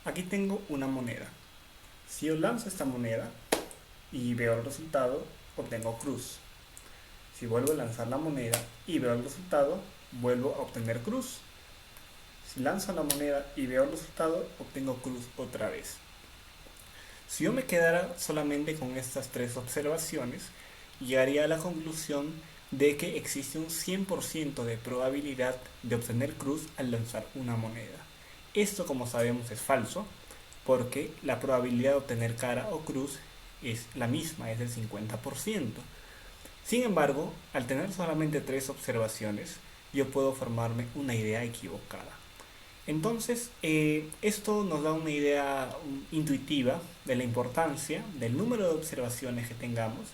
Aquí tengo una moneda. Si yo lanzo esta moneda y veo el resultado, obtengo cruz. Si vuelvo a lanzar la moneda y veo el resultado, vuelvo a obtener cruz. Si lanzo la moneda y veo el resultado, obtengo cruz otra vez. Si yo me quedara solamente con estas tres observaciones, llegaría a la conclusión de que existe un 100% de probabilidad de obtener cruz al lanzar una moneda. Esto, como sabemos, es falso, porque la probabilidad de obtener cara o cruz es la misma, es del 50%. Sin embargo, al tener solamente tres observaciones, yo puedo formarme una idea equivocada. Entonces, esto nos da una idea intuitiva de la importancia del número de observaciones que tengamos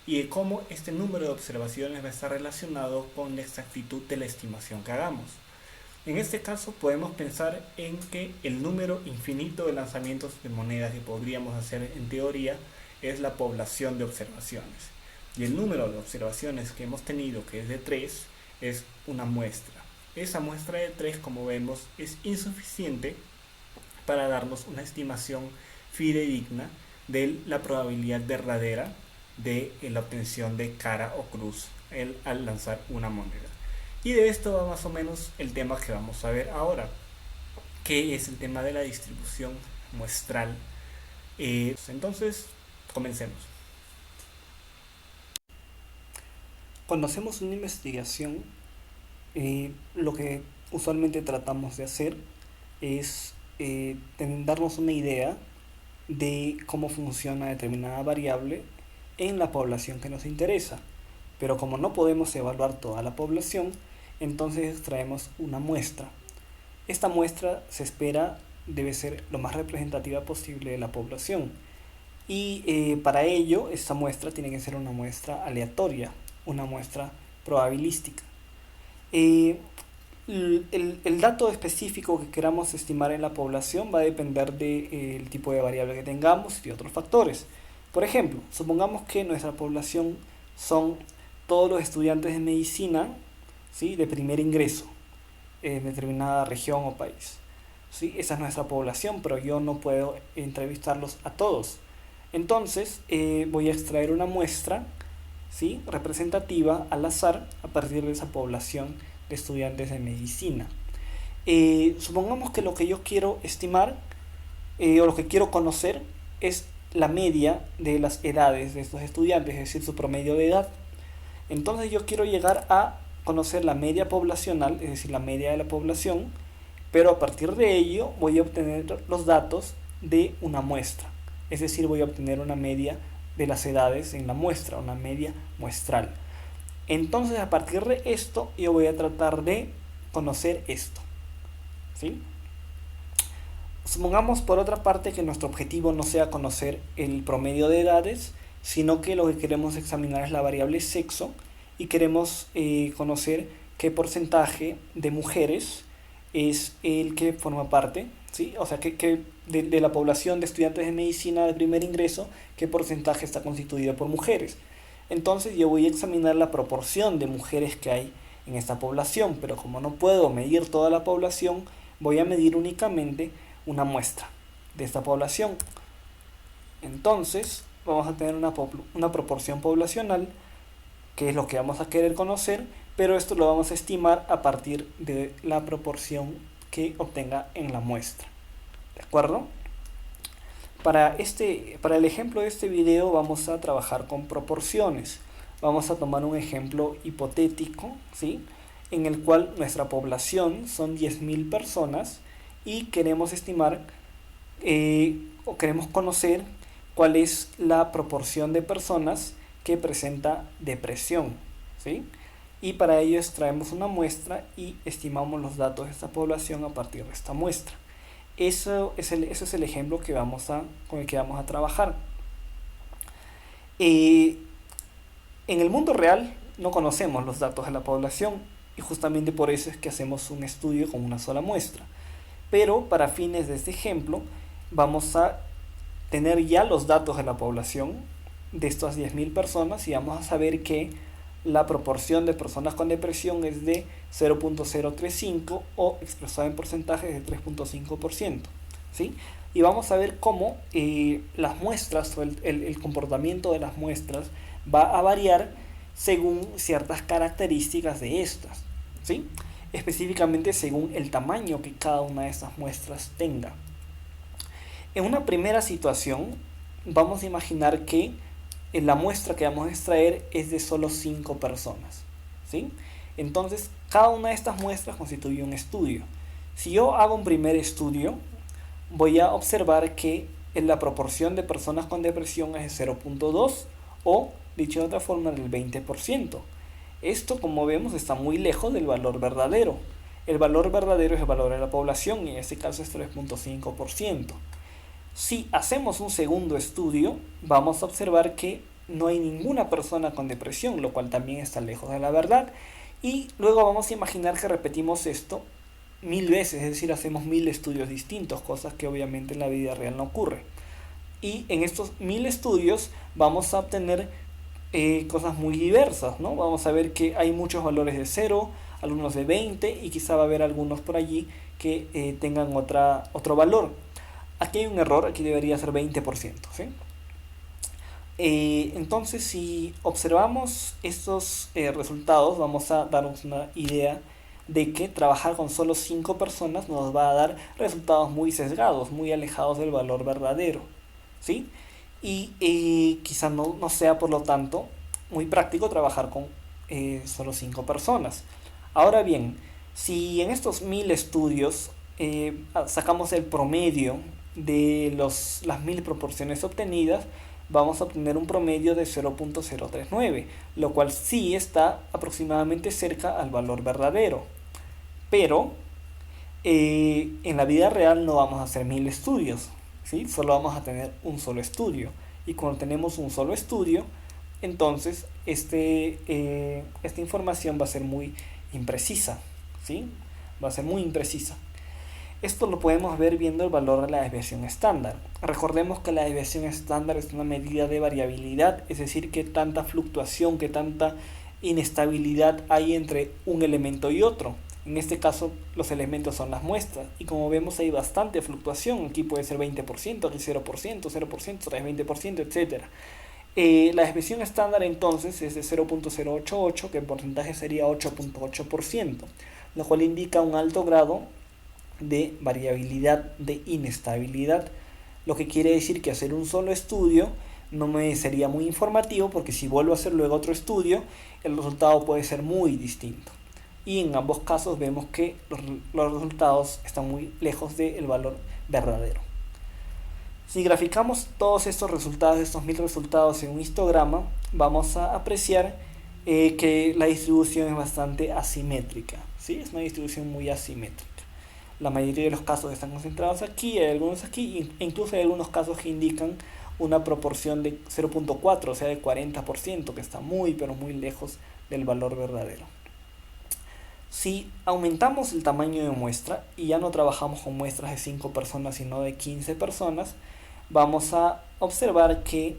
y de cómo este número de observaciones va a estar relacionado con la exactitud de la estimación que hagamos. En este caso podemos pensar en que el número infinito de lanzamientos de monedas que podríamos hacer en teoría es la población de observaciones. Y el número de observaciones que hemos tenido, que es de 3, es una muestra. Esa muestra de 3, como vemos, es insuficiente para darnos una estimación fidedigna de la probabilidad verdadera de la obtención de cara o cruz al lanzar una moneda. Y de esto va más o menos el tema que vamos a ver ahora, que es el tema de la distribución muestral. Entonces, comencemos. Cuando hacemos una investigación, lo que usualmente tratamos de hacer es darnos una idea de cómo funciona determinada variable en la población que nos interesa. Pero como no podemos evaluar toda la población, entonces extraemos una muestra. Esta muestra se espera debe ser lo más representativa posible de la población. Y para ello, esta muestra tiene que ser una muestra aleatoria, una muestra probabilística. Eh, el dato específico que queramos estimar en la población va a depender del tipo de variable que tengamos y de otros factores. Por ejemplo, supongamos que nuestra población son todos los estudiantes de medicina, ¿sí?, de primer ingreso en determinada región o país. ¿Sí? Esa es nuestra población, pero yo no puedo entrevistarlos a todos. Entonces voy a extraer una muestra, ¿sí?, representativa al azar a partir de esa población de estudiantes de medicina. Supongamos que lo que yo quiero estimar o lo que quiero conocer es la media de las edades de estos estudiantes, es decir, su promedio de edad. Entonces yo quiero llegar a conocer la media poblacional, es decir, la media de la población, pero a partir de ello voy a obtener los datos de una muestra, es decir, voy a obtener una media de las edades en la muestra, una media muestral. Entonces a partir de esto yo voy a tratar de conocer esto, ¿sí? Supongamos por otra parte que nuestro objetivo no sea conocer el promedio de edades, sino que lo que queremos examinar es la variable sexo y queremos conocer qué porcentaje de mujeres es el que forma parte, ¿sí? O sea, que de la población de estudiantes de medicina de primer ingreso, qué porcentaje está constituido por mujeres. Entonces yo voy a examinar la proporción de mujeres que hay en esta población, pero como no puedo medir toda la población, voy a medir únicamente una muestra de esta población. Entonces vamos a tener una proporción poblacional, que es lo que vamos a querer conocer, pero esto lo vamos a estimar a partir de la proporción que obtenga en la muestra. ¿De acuerdo? Para el ejemplo de este video vamos a trabajar con proporciones. Vamos a tomar un ejemplo hipotético, ¿sí?, en el cual nuestra población son 10.000 personas y queremos estimar o queremos conocer cuál es la proporción de personas que presenta depresión, ¿sí? Y para ello extraemos una muestra y estimamos los datos de esta población a partir de esta muestra. Eso es el ejemplo con el que vamos a trabajar. En el mundo real no conocemos los datos de la población y justamente por eso es que hacemos un estudio con una sola muestra. Pero para fines de este ejemplo vamos a tener ya los datos de la población de estas 10.000 personas y vamos a saber que la proporción de personas con depresión es de 0.035 o expresado en porcentajes de 3.5%. ¿sí? Y vamos a ver cómo las muestras o el comportamiento de las muestras va a variar según ciertas características de estas, ¿sí? Específicamente según el tamaño que cada una de estas muestras tenga. En una primera situación, vamos a imaginar que la muestra que vamos a extraer es de solo 5 personas, ¿sí? Entonces, cada una de estas muestras constituye un estudio. Si yo hago un primer estudio, voy a observar que en la proporción de personas con depresión es de 0.2 o, dicho de otra forma, del 20%. Esto, como vemos, está muy lejos del valor verdadero. El valor verdadero es el valor de la población y en este caso es 3.5%. Si hacemos un segundo estudio, vamos a observar que no hay ninguna persona con depresión, lo cual también está lejos de la verdad. Y luego vamos a imaginar que repetimos esto 1000 veces, es decir, hacemos 1000 estudios distintos, cosas que obviamente en la vida real no ocurre. Y en estos 1000 estudios vamos a obtener cosas muy diversas, ¿no? Vamos a ver que hay muchos valores de 0, algunos de 20 y quizá va a haber algunos por allí que tengan otro valor. Aquí hay un error, aquí debería ser 20%, ¿sí? Entonces, si observamos estos resultados, vamos a darnos una idea de que trabajar con solo 5 personas nos va a dar resultados muy sesgados, muy alejados del valor verdadero, ¿sí? Y quizá no sea, por lo tanto, muy práctico trabajar con solo 5 personas. Ahora bien, si en estos 1000 estudios sacamos el promedio de las 1000 proporciones obtenidas, vamos a obtener un promedio de 0.039, lo cual sí está aproximadamente cerca al valor verdadero. Pero en la vida real no vamos a hacer 1000 estudios, ¿sí? Solo vamos a tener un solo estudio. Y cuando tenemos un solo estudio, entonces esta información va a ser muy imprecisa, ¿sí? Va a ser muy imprecisa. Esto lo podemos ver viendo el valor de la desviación estándar. Recordemos que la desviación estándar es una medida de variabilidad, es decir, que tanta fluctuación, que tanta inestabilidad hay entre un elemento y otro. En este caso, los elementos son las muestras. Y como vemos, hay bastante fluctuación. Aquí puede ser 20%, aquí 0%, 0%, otra vez 20%, etc. La desviación estándar entonces es de 0.088, que en porcentaje sería 8.8%, lo cual indica un alto grado de variabilidad, de inestabilidad, lo que quiere decir que hacer un solo estudio no me sería muy informativo, porque si vuelvo a hacer luego otro estudio, el resultado puede ser muy distinto. Y en ambos casos vemos que los resultados están muy lejos del valor verdadero. Si graficamos todos estos resultados, estos 1000 resultados en un histograma, vamos a apreciar que la distribución es bastante asimétrica, ¿sí? Es una distribución muy asimétrica. La mayoría de los casos están concentrados aquí, hay algunos aquí, e incluso hay algunos casos que indican una proporción de 0.4, o sea, de 40%, que está muy, pero muy lejos del valor verdadero. Si aumentamos el tamaño de muestra y ya no trabajamos con muestras de 5 personas, sino de 15 personas, vamos a observar que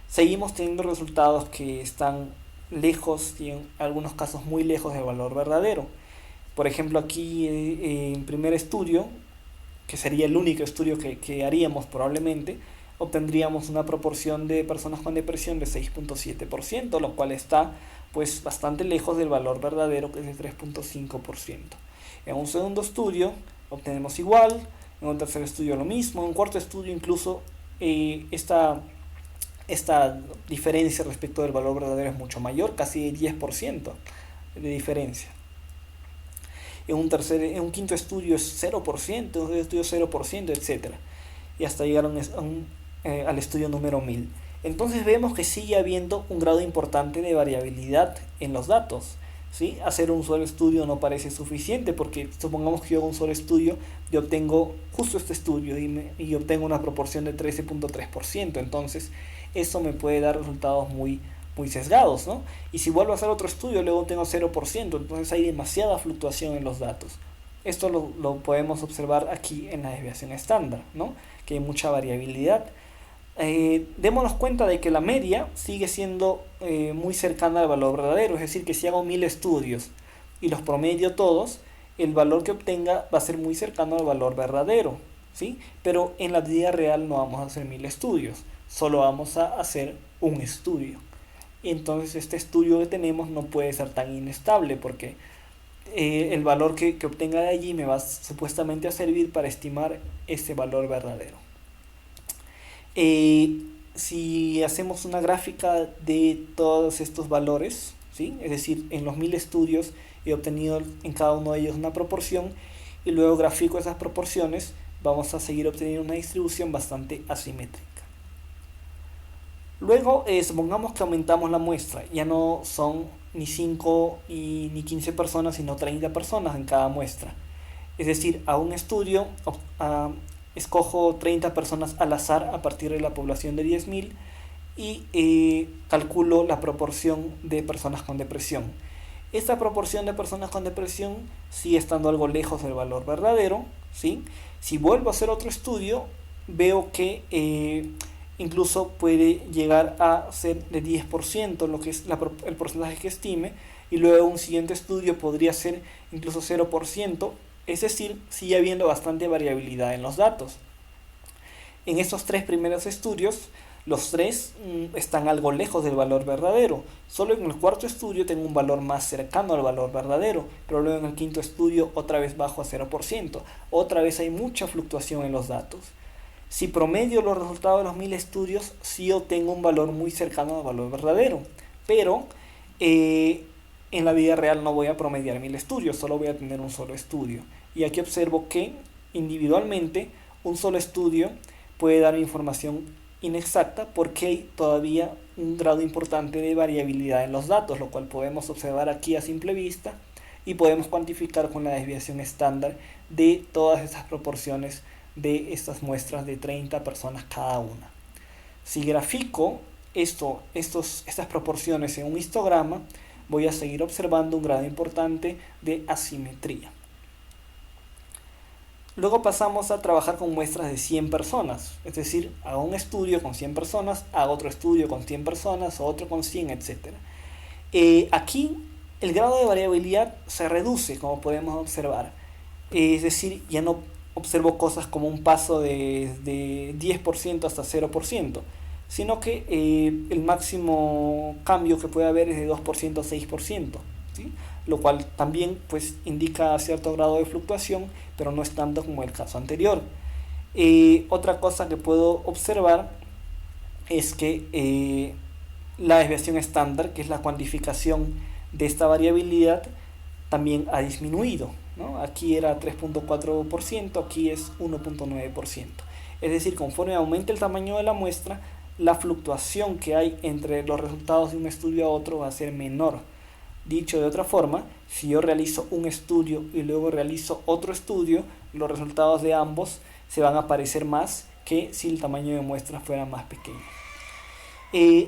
seguimos teniendo resultados que están lejos y en algunos casos muy lejos del valor verdadero. Por ejemplo, aquí en primer estudio, que sería el único estudio que haríamos probablemente, obtendríamos una proporción de personas con depresión de 6.7%, lo cual está pues bastante lejos del valor verdadero, que es de 3.5%. En un segundo estudio obtenemos igual, en un tercer estudio lo mismo, en un cuarto estudio incluso esta diferencia respecto del valor verdadero es mucho mayor, casi 10% de diferencia. En un quinto estudio es 0%, en un estudio 0%, etc. Y hasta llegaron al estudio número 1000. Entonces vemos que sigue habiendo un grado importante de variabilidad en los datos, ¿sí? Hacer un solo estudio no parece suficiente, porque supongamos que yo hago un solo estudio y obtengo justo este estudio y obtengo una proporción de 13.3%. Entonces eso me puede dar resultados muy sesgados, ¿no? Y si vuelvo a hacer otro estudio, luego tengo 0%, entonces hay demasiada fluctuación en los datos. Esto lo podemos observar aquí en la desviación estándar, ¿no? Que hay mucha variabilidad. Démonos cuenta de que la media sigue siendo muy cercana al valor verdadero, es decir, que si hago 1000 estudios y los promedio todos, el valor que obtenga va a ser muy cercano al valor verdadero, ¿sí? Pero en la vida real no vamos a hacer 1000 estudios, solo vamos a hacer un estudio. Y entonces este estudio que tenemos no puede ser tan inestable porque el valor que obtenga de allí me va supuestamente a servir para estimar ese valor verdadero. Eh, si hacemos una gráfica de todos estos valores, ¿sí? Es decir, en los 1000 estudios he obtenido en cada uno de ellos una proporción y luego grafico esas proporciones, vamos a seguir obteniendo una distribución bastante asimétrica. Luego, supongamos que aumentamos la muestra, ya no son ni 5 ni 15 personas, sino 30 personas en cada muestra. Es decir, a un estudio escojo 30 personas al azar a partir de la población de 10.000 y calculo la proporción de personas con depresión. Esta proporción de personas con depresión sigue estando algo lejos del valor verdadero, ¿sí? Si vuelvo a hacer otro estudio, veo que incluso puede llegar a ser de 10%, lo que es el porcentaje que estime, y luego un siguiente estudio podría ser incluso 0%, es decir, sigue habiendo bastante variabilidad en los datos. En estos tres primeros estudios, los tres están algo lejos del valor verdadero. Solo en el cuarto estudio tengo un valor más cercano al valor verdadero, pero luego en el quinto estudio otra vez bajo a 0%. Otra vez hay mucha fluctuación en los datos. Si promedio los resultados de los 1000 estudios, sí obtengo un valor muy cercano al valor verdadero. Pero en la vida real no voy a promediar 1000 estudios, solo voy a tener un solo estudio. Y aquí observo que individualmente un solo estudio puede dar información inexacta porque hay todavía un grado importante de variabilidad en los datos, lo cual podemos observar aquí a simple vista y podemos cuantificar con la desviación estándar de todas estas proporciones de estas muestras de 30 personas cada una. Si grafico estas proporciones en un histograma, voy a seguir observando un grado importante de asimetría. Luego pasamos a trabajar con muestras de 100 personas, es decir, hago un estudio con 100 personas, hago otro estudio con 100 personas, otro con 100, etc. Aquí el grado de variabilidad se reduce, como podemos observar. Es decir, ya no observo cosas como un paso de 10% hasta 0%, sino que el máximo cambio que puede haber es de 2% a 6%, ¿sí? Lo cual también pues indica cierto grado de fluctuación, pero no es tanto como el caso anterior. Otra cosa que puedo observar es que la desviación estándar, que es la cuantificación de esta variabilidad, también ha disminuido, ¿no? Aquí era 3.4%, aquí es 1.9%. Es decir, conforme aumente el tamaño de la muestra, la fluctuación que hay entre los resultados de un estudio a otro va a ser menor. Dicho de otra forma, si yo realizo un estudio y luego realizo otro estudio, los resultados de ambos se van a parecer más que si el tamaño de muestra fuera más pequeño.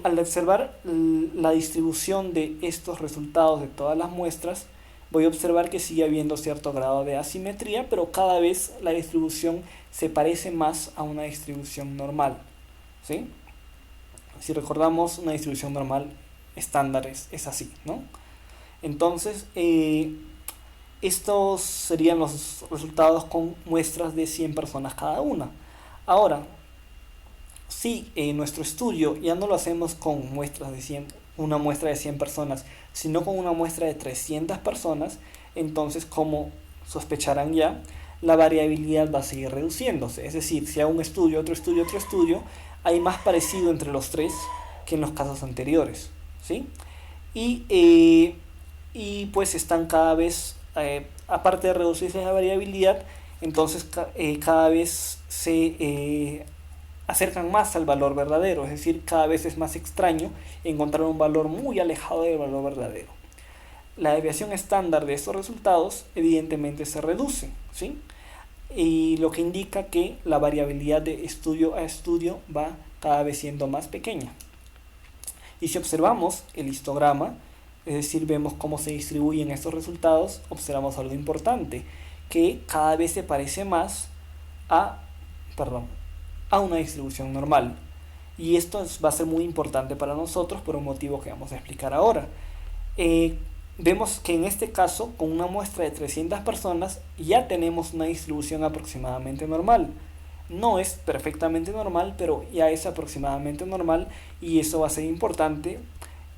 Al observar la distribución de estos resultados de todas las muestras, voy a observar que sigue habiendo cierto grado de asimetría, pero cada vez la distribución se parece más a una distribución normal, ¿sí? Si recordamos, una distribución normal estándar es así, ¿no? Entonces, estos serían los resultados con muestras de 100 personas cada una. Ahora, si nuestro estudio ya no lo hacemos con muestras de 100, una muestra de 100 personas, sino con una muestra de 300 personas, entonces, como sospecharán ya, la variabilidad va a seguir reduciéndose. Es decir, si hago un estudio, otro estudio, otro estudio, hay más parecido entre los tres que en los casos anteriores, ¿sí? Y pues están cada vez, aparte de reducirse la variabilidad, entonces cada vez se acercan más al valor verdadero, es decir, cada vez es más extraño encontrar un valor muy alejado del valor verdadero. La desviación estándar de estos resultados evidentemente se reduce, ¿sí? Y lo que indica que la variabilidad de estudio a estudio va cada vez siendo más pequeña. Y si observamos el histograma, es decir, vemos cómo se distribuyen estos resultados, observamos algo importante, que cada vez se parece más a una distribución normal. Y esto va a ser muy importante para nosotros por un motivo que vamos a explicar ahora. vemos que en este caso, con una muestra de 300 personas, ya tenemos una distribución aproximadamente normal. No es perfectamente normal, pero ya es aproximadamente normal, y eso va a ser importante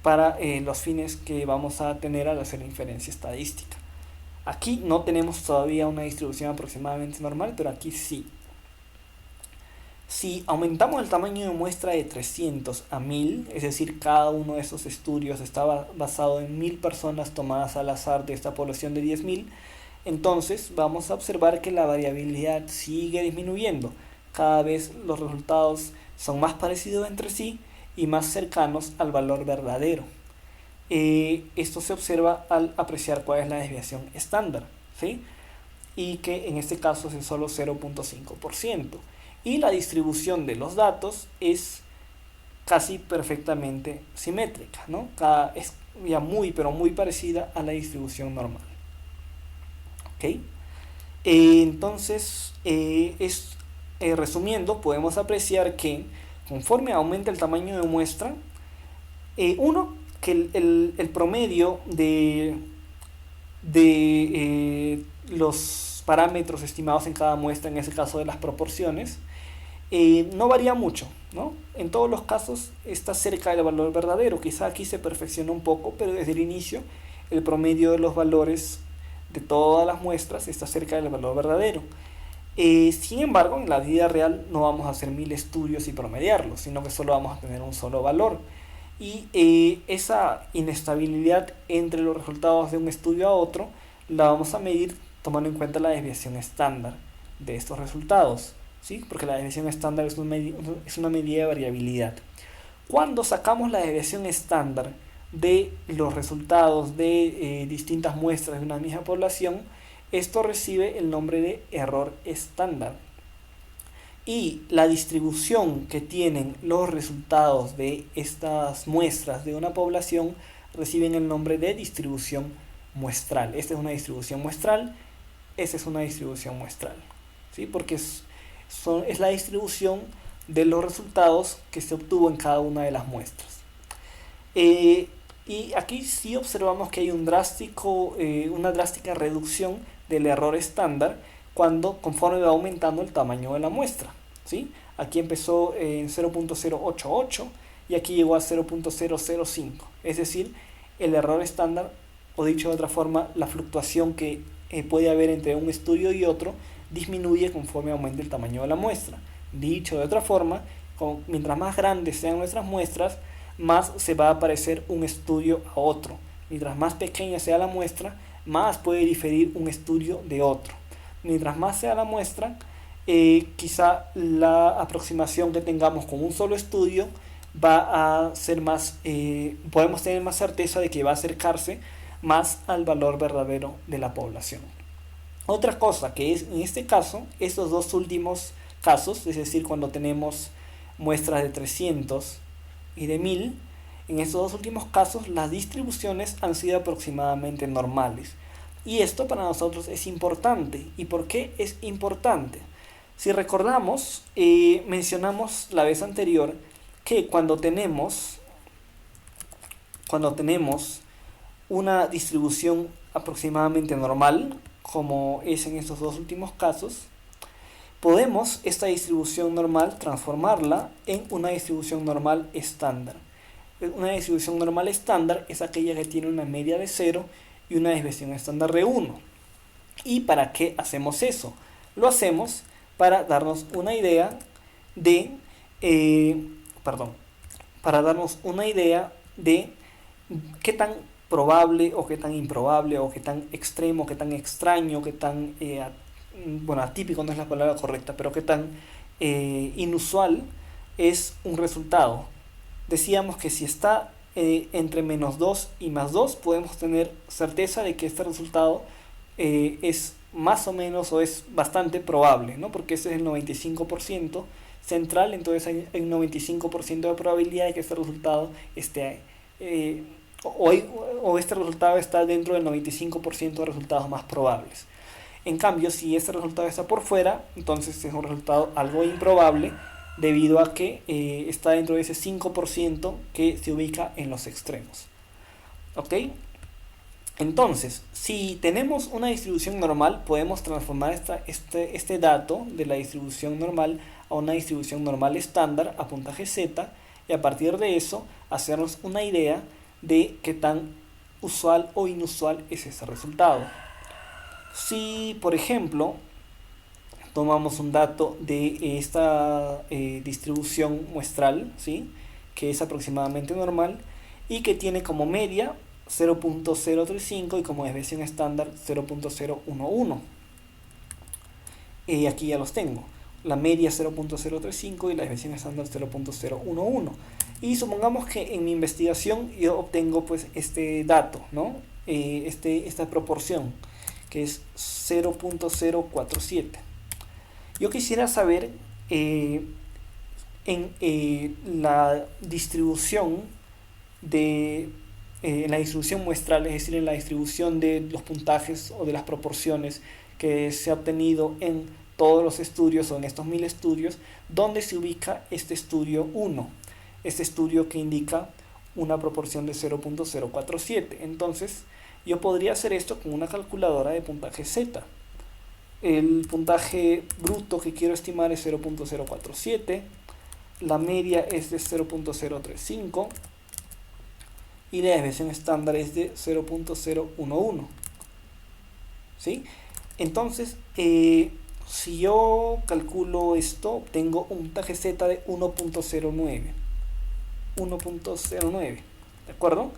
para los fines que vamos a tener al hacer inferencia estadística. Aquí no tenemos todavía una distribución aproximadamente normal, pero aquí sí. Si aumentamos el tamaño de muestra de 300 a 1000, es decir, cada uno de esos estudios estaba basado en 1000 personas tomadas al azar de esta población de 10.000, entonces vamos a observar que la variabilidad sigue disminuyendo. Cada vez los resultados son más parecidos entre sí y más cercanos al valor verdadero. Esto se observa al apreciar cuál es la desviación estándar, ¿sí? Y que en este caso es solo 0.5%. Y la distribución de los datos es casi perfectamente simétrica, ¿no? Es ya muy, pero muy parecida a la distribución normal. ¿Ok? Entonces, resumiendo, podemos apreciar que conforme aumenta el tamaño de muestra, uno, que el promedio de los parámetros estimados en cada muestra, en ese caso de las proporciones, no varía mucho, ¿no? En todos los casos está cerca del valor verdadero. Quizá aquí se perfecciona un poco, pero desde el inicio el promedio de los valores de todas las muestras está cerca del valor verdadero. Sin embargo, en la vida real no vamos a hacer 1000 estudios y promediarlos, sino que solo vamos a tener un solo valor. Y esa inestabilidad entre los resultados de un estudio a otro la vamos a medir tomando en cuenta la desviación estándar de estos resultados, ¿sí? Porque la desviación estándar es una medida de variabilidad. Cuando sacamos la desviación estándar de los resultados de distintas muestras de una misma población, esto recibe el nombre de error estándar. Y la distribución que tienen los resultados de estas muestras de una población reciben el nombre de distribución muestral. Esta es una distribución muestral, esta es una distribución muestral, ¿sí? Porque es la distribución de los resultados que se obtuvo en cada una de las muestras. Y aquí sí observamos que hay una drástica reducción del error estándar conforme va aumentando el tamaño de la muestra, ¿sí? Aquí empezó en 0.088 y aquí llegó a 0.005, es decir, el error estándar, o dicho de otra forma, la fluctuación que puede haber entre un estudio y otro disminuye conforme aumenta el tamaño de la muestra. Dicho de otra forma, mientras más grandes sean nuestras muestras, más se va a parecer un estudio a otro. Mientras más pequeña sea la muestra, más puede diferir un estudio de otro. Mientras más sea la muestra, quizá la aproximación que tengamos con un solo estudio va a ser más, podemos tener más certeza de que va a acercarse más al valor verdadero de la población. Otra cosa que es, en este caso, estos dos últimos casos, es decir, cuando tenemos muestras de 300 y de 1000, en estos dos últimos casos las distribuciones han sido aproximadamente normales. Y esto para nosotros es importante. ¿Y por qué es importante? Si recordamos, mencionamos la vez anterior que cuando tenemos una distribución aproximadamente normal, como es en estos dos últimos casos, podemos esta distribución normal transformarla en una distribución normal estándar. Una distribución normal estándar es aquella que tiene una media de 0 y una desviación estándar de 1. ¿Y para qué hacemos eso? Lo hacemos para darnos una idea de qué tan probable o qué tan improbable o qué tan extremo, qué tan extraño, qué tan atípico no es la palabra correcta, pero qué tan inusual es un resultado. Decíamos que si está entre menos 2 y más 2, podemos tener certeza de que este resultado es más o menos o es bastante probable, ¿no? Porque ese es el 95% central, entonces hay un 95% de probabilidad de que este resultado esté este resultado está dentro del 95% de resultados más probables. En cambio, si este resultado está por fuera, entonces es un resultado algo improbable debido a que está dentro de ese 5% que se ubica en los extremos. ¿Ok? Entonces, si tenemos una distribución normal, podemos transformar este dato de la distribución normal a una distribución normal estándar a puntaje z, y a partir de eso hacernos una idea de qué tan usual o inusual es ese resultado. Si, por ejemplo, tomamos un dato de esta distribución muestral, ¿sí?, que es aproximadamente normal y que tiene como media 0.035 y como desviación estándar 0.011. Aquí ya los tengo. La media 0.035 y la desviación estándar 0.011. Y supongamos que en mi investigación yo obtengo pues este dato, ¿no? Esta proporción, que es 0.047. Yo quisiera saber en la distribución en la distribución muestral, es decir, en la distribución de los puntajes o de las proporciones que se ha obtenido en todos los estudios o en estos 1000 estudios, dónde se ubica este estudio 1, este estudio que indica una proporción de 0.047. Entonces, yo podría hacer esto con una calculadora de puntaje Z. El puntaje bruto que quiero estimar es 0.047, la media es de 0.035 y la desviación estándar es de 0.011. ¿Sí? Entonces, si yo calculo esto, obtengo un puntaje Z de 1.09. 1.09. ¿De acuerdo?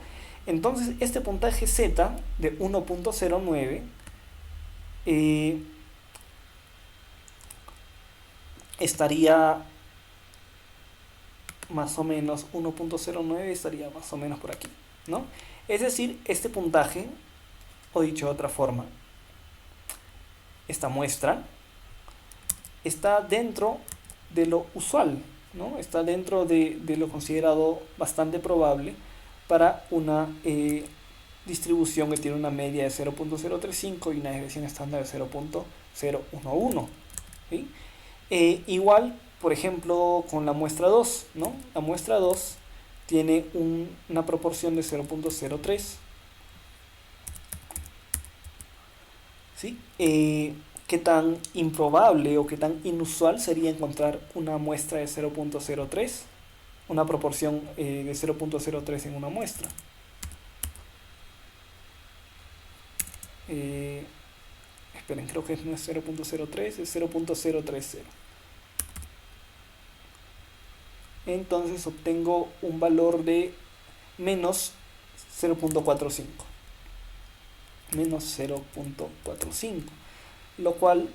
Entonces, este puntaje Z de 1.09 estaría más o menos 1.09, estaría más o menos por aquí, ¿no? Es decir, este puntaje, o dicho de otra forma, esta muestra está dentro de lo usual, ¿no? Está dentro de lo considerado bastante probable para una distribución que tiene una media de 0.035 y una desviación estándar de 0.011, ¿sí? Igual, por ejemplo, con la muestra 2, ¿no? La muestra 2 tiene una proporción de 0.03. ¿Sí? ¿Qué tan improbable o qué tan inusual sería encontrar una muestra de 0.03? Una proporción de 0.03 en una muestra. Esperen, creo que no es 0.03, es 0.030. Entonces obtengo un valor de menos 0.45. Menos 0.45. Lo cual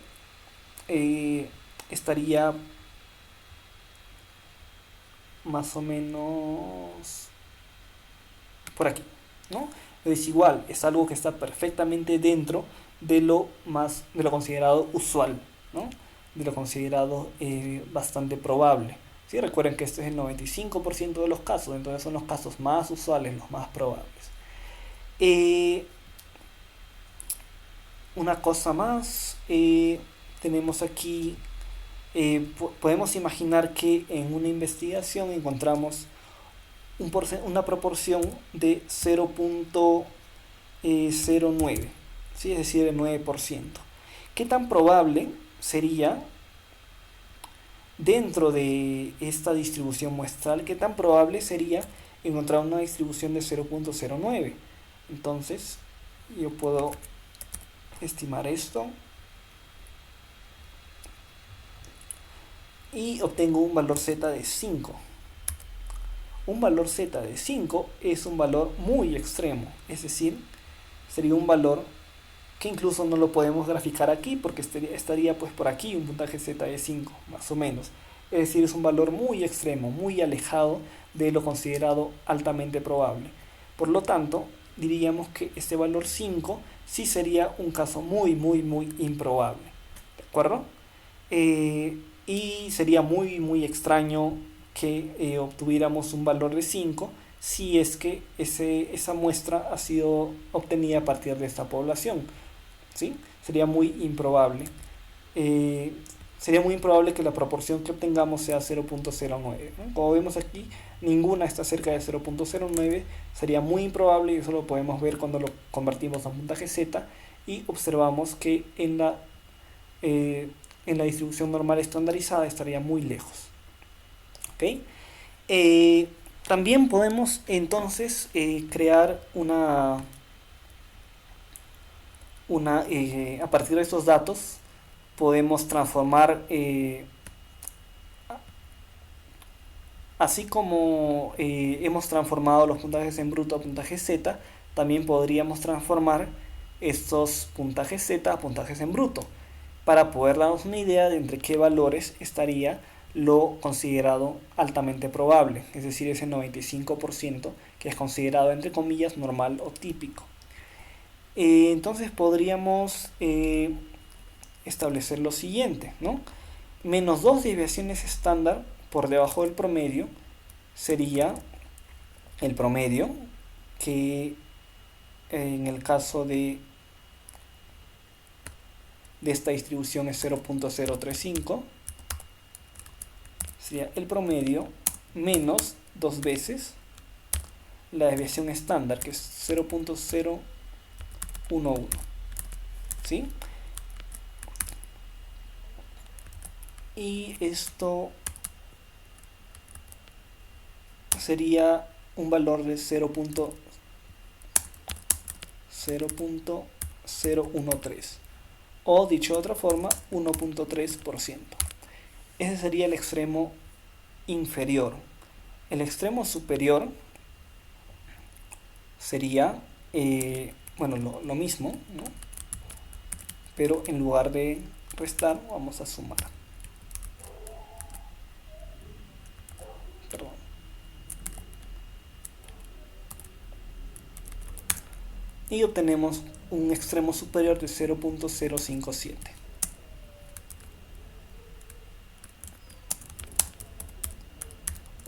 estaría más o menos por aquí, ¿no? Es igual, es algo que está perfectamente dentro de lo considerado usual, ¿no? De lo considerado bastante probable. ¿Sí? Recuerden que este es el 95% de los casos, entonces son los casos más usuales, los más probables. Una cosa más, tenemos aquí, podemos imaginar que en una investigación encontramos una proporción de 0.09, ¿sí? Es decir, el 9%. ¿Qué tan probable sería dentro de esta distribución muestral? ¿Qué tan probable sería encontrar una distribución de 0.09? Entonces, yo puedo estimar esto y obtengo un valor Z de 5. Un valor Z de 5 es un valor muy extremo, es decir, sería un valor que incluso no lo podemos graficar aquí porque estaría pues por aquí un puntaje Z de 5, más o menos. Es decir, es un valor muy extremo, muy alejado de lo considerado altamente probable. Por lo tanto, diríamos que este valor 5 sí sería un caso muy, muy, muy improbable. ¿De acuerdo? Y sería muy, muy extraño que obtuviéramos un valor de 5 si es que esa muestra ha sido obtenida a partir de esta población, ¿sí? Sería muy improbable. sería muy improbable que la proporción que obtengamos sea 0.09, ¿no? Como vemos aquí, ninguna está cerca de 0.09, sería muy improbable y eso lo podemos ver cuando lo convertimos a puntaje z y observamos que eh, en la distribución normal estandarizada estaría muy lejos. ¿Ok? Eh, También podemos entonces crear a partir de estos datos, podemos transformar, así como hemos transformado los puntajes en bruto a puntajes z, también podríamos transformar estos puntajes z a puntajes en bruto, para poder darnos una idea de entre qué valores estaría lo considerado altamente probable, es decir, ese 95% que es considerado entre comillas normal o típico. Entonces podríamos establecer lo siguiente, ¿no? Menos 2 desviaciones estándar por debajo del promedio sería el promedio, que en el caso de esta distribución es 0.035, sería el promedio menos dos veces la desviación estándar, que es 0.011, ¿sí? Y esto sería un valor de 0.013, o dicho de otra forma, 1.3%. Ese sería el extremo inferior. El extremo superior sería, bueno, lo mismo, ¿no? Pero en lugar de restar, vamos a sumar. Perdón. Y obtenemos un extremo superior de 0.057.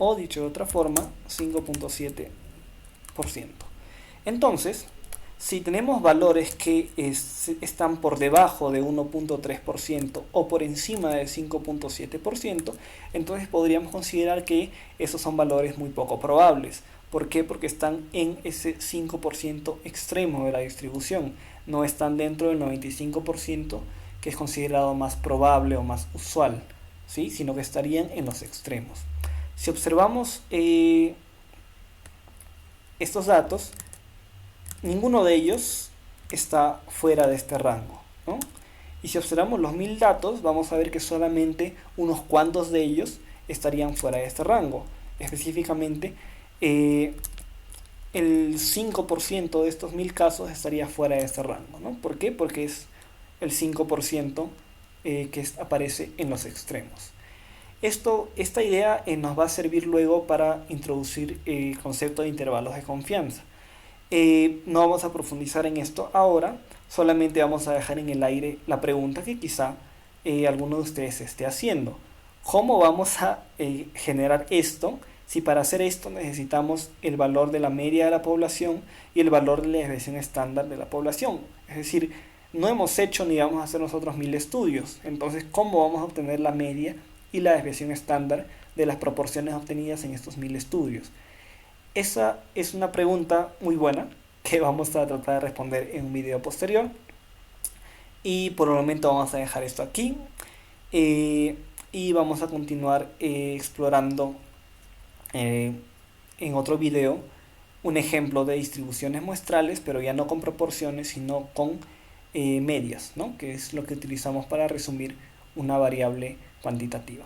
O dicho de otra forma, 5.7%. Entonces, si tenemos valores que están por debajo de 1.3% o por encima de 5.7%, entonces podríamos considerar que esos son valores muy poco probables. ¿Por qué? Porque están en ese 5% extremo de la distribución, no están dentro del 95% que es considerado más probable o más usual, ¿sí? Sino que estarían en los extremos. Si observamos estos datos, ninguno de ellos está fuera de este rango, ¿no? Y si observamos los 1000 datos, vamos a ver que solamente unos cuantos de ellos estarían fuera de este rango. Específicamente, el 5% de estos 1000 casos estaría fuera de este rango, ¿no? ¿Por qué? Porque es el 5% que aparece en los extremos. Esta idea nos va a servir luego para introducir el concepto de intervalos de confianza. No vamos a profundizar en esto ahora, solamente vamos a dejar en el aire la pregunta que quizá alguno de ustedes esté haciendo. ¿Cómo vamos a generar esto si para hacer esto necesitamos el valor de la media de la población y el valor de la desviación estándar de la población? Es decir, no hemos hecho ni vamos a hacer nosotros 1000 estudios, entonces ¿cómo vamos a obtener la media y la desviación estándar de las proporciones obtenidas en estos 1000 estudios? Esa es una pregunta muy buena que vamos a tratar de responder en un video posterior. Y por el momento vamos a dejar esto aquí. Y vamos a continuar explorando en otro video un ejemplo de distribuciones muestrales, pero ya no con proporciones, sino con medias, ¿no? Que es lo que utilizamos para resumir una variable cuantitativa.